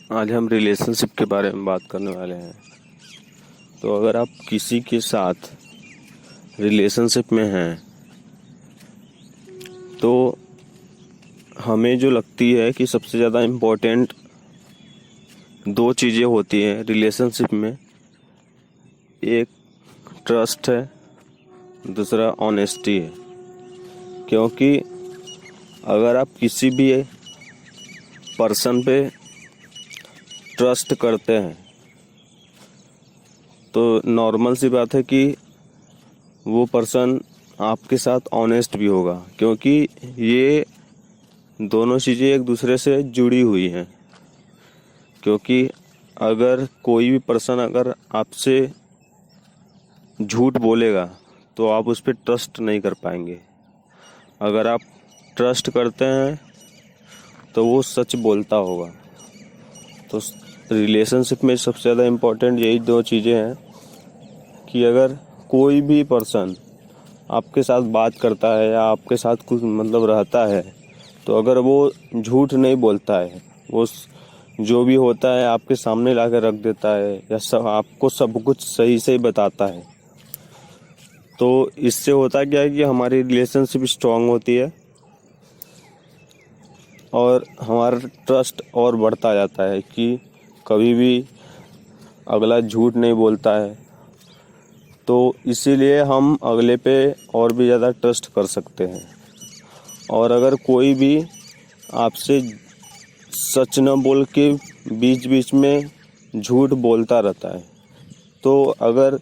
आज हम रिलेशनशिप के बारे में बात करने वाले हैं। तो अगर आप किसी के साथ रिलेशनशिप में हैं तो हमें जो लगती है कि सबसे ज़्यादा इम्पोर्टेंट दो चीज़ें होती हैं रिलेशनशिप में। एक ट्रस्ट है, दूसरा ऑनेस्टी है। क्योंकि अगर आप किसी भी पर्सन पे ट्रस्ट करते हैं तो नॉर्मल सी बात है कि वो पर्सन आपके साथ ऑनेस्ट भी होगा, क्योंकि ये दोनों चीज़ें एक दूसरे से जुड़ी हुई हैं। क्योंकि अगर कोई भी पर्सन अगर आपसे झूठ बोलेगा तो आप उस पर ट्रस्ट नहीं कर पाएंगे। अगर आप ट्रस्ट करते हैं तो वो सच बोलता होगा। तो रिलेशनशिप में सबसे ज़्यादा इम्पोर्टेंट यही दो चीज़ें हैं कि अगर कोई भी पर्सन आपके साथ बात करता है या आपके साथ कुछ रहता है, तो अगर वो झूठ नहीं बोलता है, वो जो भी होता है आपके सामने ला कर रख देता है या आपको सब कुछ सही से बताता है, तो इससे होता क्या है कि हमारी रिलेशनशिप स्ट्रांग होती है और हमारा ट्रस्ट और बढ़ता जाता है कि कभी भी अगला झूठ नहीं बोलता है। तो इसीलिए हम अगले पे और भी ज़्यादा ट्रस्ट कर सकते हैं। और अगर कोई भी आपसे सच न बोल के बीच बीच में झूठ बोलता रहता है, तो अगर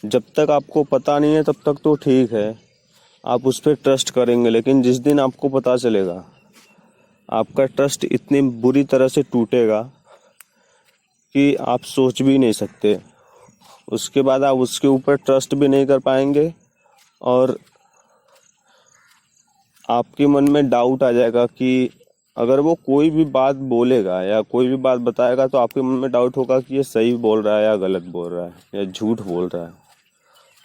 जब तक आपको पता नहीं है तब तक तो ठीक है, आप उस पर ट्रस्ट करेंगे। लेकिन जिस दिन आपको पता चलेगा, आपका ट्रस्ट इतनी बुरी तरह से टूटेगा कि आप सोच भी नहीं सकते। उसके बाद आप उसके ऊपर ट्रस्ट भी नहीं कर पाएंगे और आपके मन में डाउट आ जाएगा कि अगर वो कोई भी बात बोलेगा या कोई भी बात बताएगा तो आपके मन में डाउट होगा कि ये सही बोल रहा है या गलत बोल रहा है या झूठ बोल रहा है।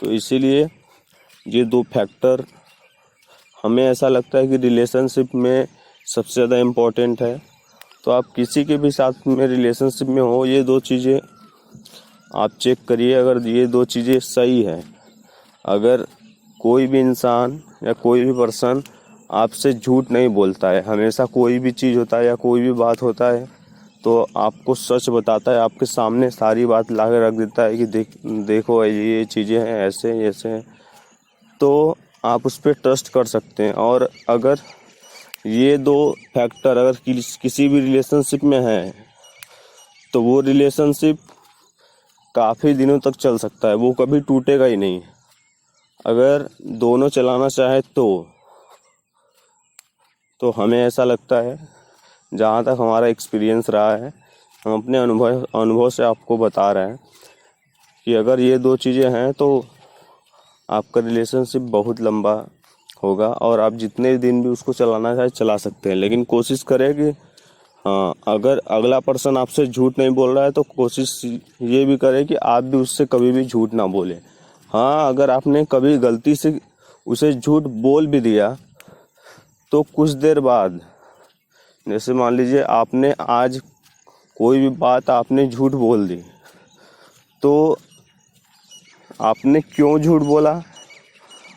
तो इसीलिए ये दो फैक्टर हमें ऐसा लगता है कि रिलेशनशिप में सबसे ज़्यादा इम्पोर्टेंट है। तो आप किसी के भी साथ में रिलेशनशिप में हो, ये दो चीज़ें आप चेक करिए। अगर ये दो चीज़ें सही हैं, अगर कोई भी इंसान या कोई भी पर्सन आपसे झूठ नहीं बोलता है, हमेशा कोई भी चीज़ होता है या कोई भी बात होता है तो आपको सच बताता है, आपके सामने सारी बात ला के रख देता है कि देखो ये चीज़ें हैं, ऐसे ऐसे हैं, तो आप उस पर ट्रस्ट कर सकते हैं। और अगर ये दो फैक्टर अगर किसी भी रिलेशनशिप में है तो वो रिलेशनशिप काफ़ी दिनों तक चल सकता है, वो कभी टूटेगा ही नहीं। अगर दोनों चलाना चाहे तो हमें ऐसा लगता है, जहाँ तक हमारा एक्सपीरियंस रहा है, हम अपने अनुभव से आपको बता रहे हैं कि अगर ये दो चीज़ें हैं तो आपका रिलेशनशिप बहुत लंबा होगा और आप जितने दिन भी उसको चलाना चाहे चला सकते हैं। लेकिन कोशिश करें कि हाँ, अगर अगला पर्सन आपसे झूठ नहीं बोल रहा है तो कोशिश ये भी करें कि आप भी उससे कभी भी झूठ ना बोलें। हाँ, अगर आपने कभी गलती से उसे झूठ बोल भी दिया तो कुछ देर बाद, जैसे मान लीजिए आपने आज कोई भी बात आपने झूठ बोल दी, तो आपने क्यों झूठ बोला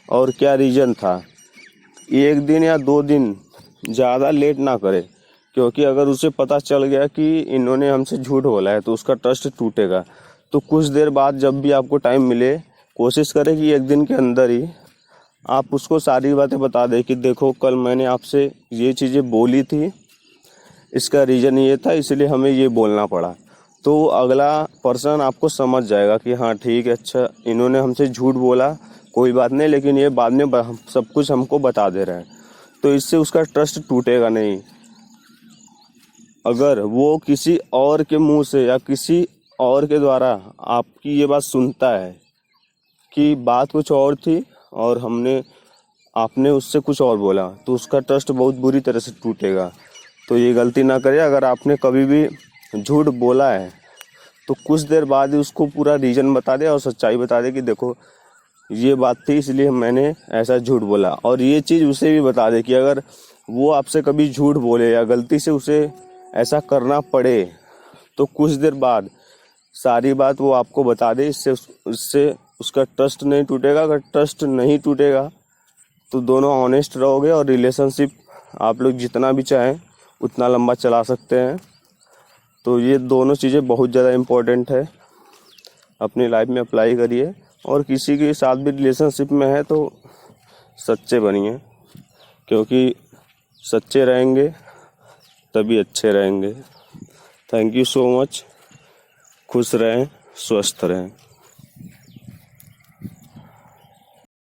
और क्या रीज़न था, 1 दिन या 2 दिन ज़्यादा लेट ना करें। क्योंकि अगर उसे पता चल गया कि इन्होंने हमसे झूठ बोला है तो उसका ट्रस्ट टूटेगा। तो कुछ देर बाद जब भी आपको टाइम मिले, कोशिश करें कि 1 दिन के अंदर ही आप उसको सारी बातें बता दें कि देखो कल मैंने आपसे ये चीज़ें बोली थी, इसका रीज़न ये था, इसलिए हमें ये बोलना पड़ा। तो अगला पर्सन आपको समझ जाएगा कि हाँ ठीक है, अच्छा इन्होंने हमसे झूठ बोला, कोई बात नहीं, लेकिन ये बाद में सब कुछ हमको बता दे रहे हैं। तो इससे उसका ट्रस्ट टूटेगा नहीं। अगर वो किसी और के मुंह से या किसी और के द्वारा आपकी ये बात सुनता है कि बात कुछ और थी और आपने उससे कुछ और बोला, तो उसका ट्रस्ट बहुत बुरी तरह से टूटेगा। तो ये गलती ना करें। अगर आपने कभी भी झूठ बोला है तो कुछ देर बाद ही उसको पूरा रीज़न बता दे और सच्चाई बता दे कि देखो ये बात थी, इसलिए मैंने ऐसा झूठ बोला। और ये चीज़ उसे भी बता दे कि अगर वो आपसे कभी झूठ बोले या गलती से उसे ऐसा करना पड़े तो कुछ देर बाद सारी बात वो आपको बता दे, इससे उसका ट्रस्ट नहीं टूटेगा। अगर ट्रस्ट नहीं टूटेगा तो दोनों ऑनेस्ट रहोगे और रिलेशनशिप आप लोग जितना भी चाहें उतना लंबा चला सकते हैं। तो ये दोनों चीज़ें बहुत ज़्यादा इम्पोर्टेंट है, अपनी लाइफ में अप्लाई करिए। और किसी के साथ भी रिलेशनशिप में है तो सच्चे बनिए, क्योंकि सच्चे रहेंगे तभी अच्छे रहेंगे। Thank you so much. खुश रहें, स्वस्थ रहें।